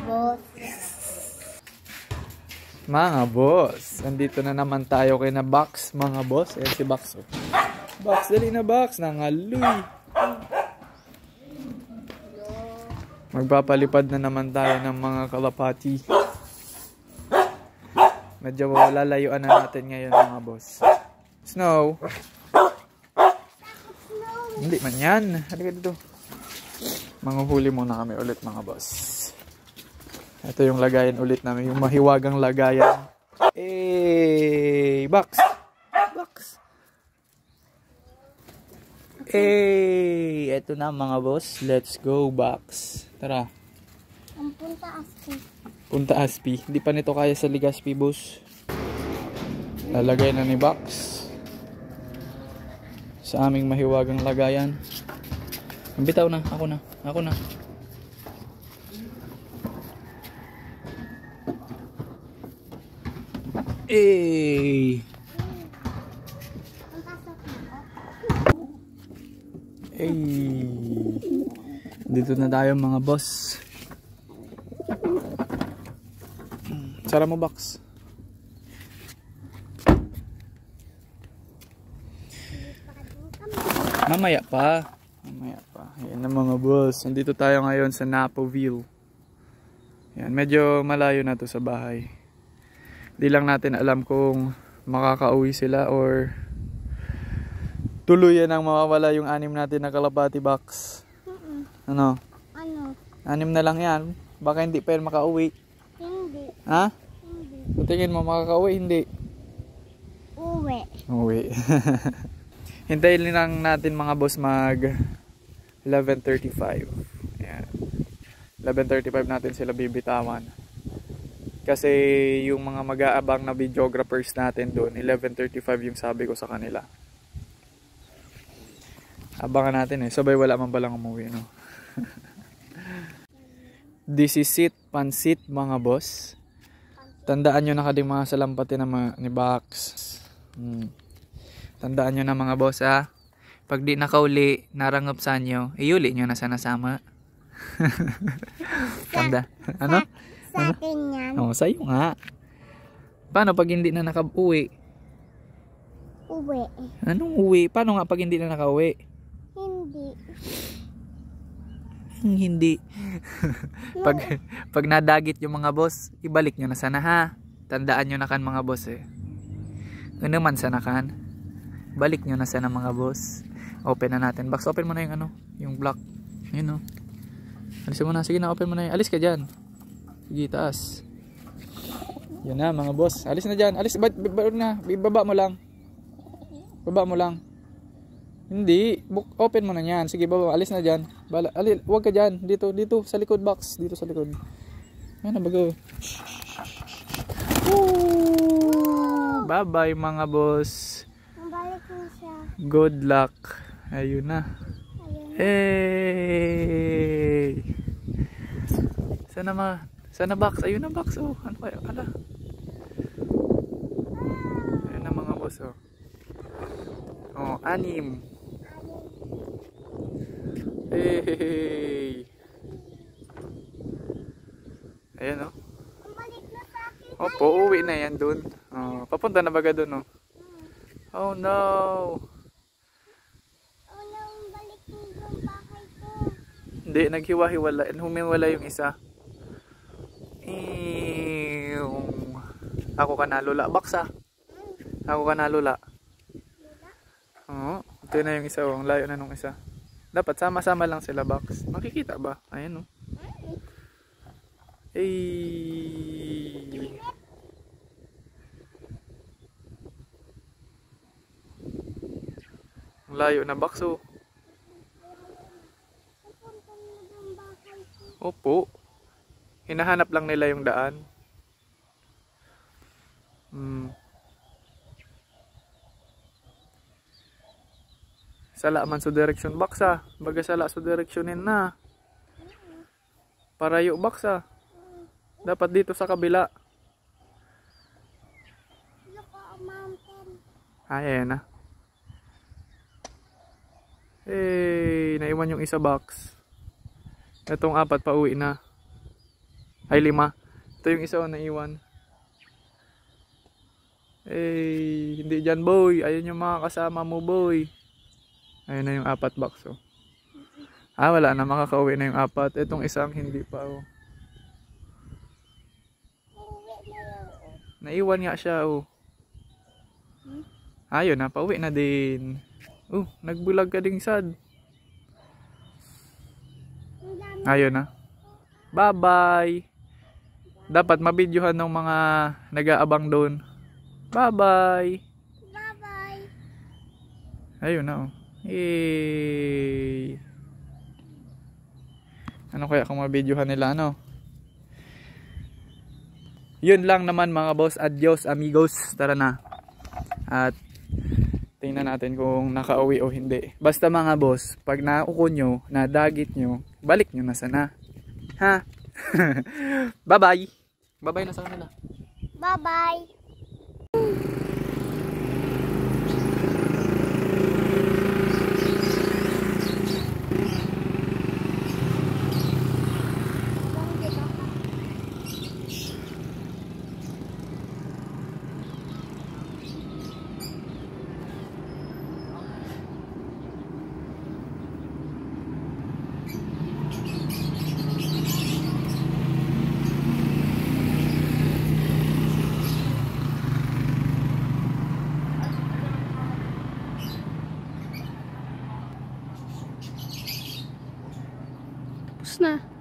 boss. Mga boss, andito na naman tayo kay na Box, mga boss. Ayan si Box. Oh. Box, dali na Box. Nangaluy. Magpapalipad na naman tayo ng mga kalapati. Medyo lalayuan na natin ngayon, mga boss. Snow. Hindi man yan. Halika dito. Manguhuli muna kami ulit, mga boss. Ito yung lagayan ulit namin. Yung mahiwagang lagayan. Box. Box. Ito na, mga boss. Let's go, Box. Tara. Ang Punta Aspi. Punta Aspi. Hindi pa nito kaya sa Legazpi, boss. Lalagay na ni Box sa aming mahiwagang lagayan. Bitaw na. Ako na. Ako na. Dito na tayo, mga boss. Sara mo, Box. Mamaya pa. Mamaya pa. Ayan na, mga boss. Nandito tayo ngayon sa Napoville. Ayan, medyo malayo na to sa bahay. Di lang natin alam kung makakauwi sila or tuluyan ang mawawala yung 6 natin na kalapati, Box. Ano? Ano? 6 na lang yan. Baka hindi pa yan makauwi. Hindi. Ha? Hindi. Tingin mo makakauwi? Hindi. Uwi. Uwi. Hintayin lang natin, mga boss, mag 11:35. Ayan. 11:35 natin sila bibitawan. Kasi yung mga mag-aabang na videographers natin doon, 11:35 yung sabi ko sa kanila. Abangan natin eh. Sabay wala man palang umuwi, no? This is it, pansit, mga boss. Tandaan nyo na kading mga salampati na ni Box. Tandaan nyo na, mga boss, ha. Pag di nakauli, narangap sa nyo, iuli nyo na sa nasama. Tanda. Ano? Sa akin yan. Oo, sa'yo nga. Paano pag hindi na nakauwi? Uwi. Anong uwi? Paano nga pag hindi na nakauwi? Hindi. Hindi. pag nadagit yung mga boss, ibalik nyo na sana, ha. Tandaan nyo na kan, mga boss, eh. Ano man sana kan, balik nyo na sana, mga boss. Open na natin. Box, open mo na yung ano, yung block. Yun, no. Alisin mo na. Sige na, open mo na yun. Alis ka dyan. Sige, taas. Yun na, mga boss. Alis na dyan. Alis, na. Ibaba mo lang. Baba mo lang. Hindi. Open mo na yan. Sige, baba. Alis na dyan. Huwag ka dyan. Dito, sa likod, Box. Dito sa likod. Yan na, bago. Bye-bye, mga boss. Mabalik mo siya. Good luck. Ayun na. Hey! Sana Box. Ayun na, Box. Oh, ano kaya? Ala. Ayun na, mga boss. Oh, oh, 6. Hey! Ayan, oh. Opo, uwi na yan dun. Oh, papunta na baga dun, oh. Oh no! Oh no, balik mo yung bahay ko. Hindi, naghiwa-hiwala. Humiwala yung isa. Ako ka na, Lola. Box, ah. Ako ka na, Lola. Oo. Ito na yung isa, oh. Ang layo na nung isa. Dapat sama-sama lang sila, Box. Makikita ba? Ayan, oh. Hey! Ang layo na, Box, oh. Opo. Hinahanap lang nila yung daan. Sala man sa direction, Box, ah. Baga sala sa directionin na. Parayo, Box, ah. Dapat dito sa kabila. Ayan na. Hey, naiwan yung isa, Box. Itong 4 pa uwi na. Ay, 5. Ito yung isa na iwan. Eh, hindi dyan boy. Ayun yung mga kasama mo boy. Ayun na yung 4 box oh. Ah, wala na. Makakauwi na yung 4. Itong isang hindi pa oh. Naiwan nga siya oh. Ayun na, pauwi na din. Nagbulag ka ding sad. Ayun na. Bye-bye. Dapat mabidyohan ng mga nag-aabang doon. Bye-bye. Bye-bye. Ayun na oh. Yay. Ano kaya kung mabidyohan nila ano? Yun lang naman mga boss. Adios amigos. Tara na. At tingnan natin kung nakauwi o hindi. Basta mga boss, pag nauko nyo, nadagit nyo, balik nyo na sana. Ha? Bye-bye. Bye-bye na sa kanila. Bye-bye. Tapos na.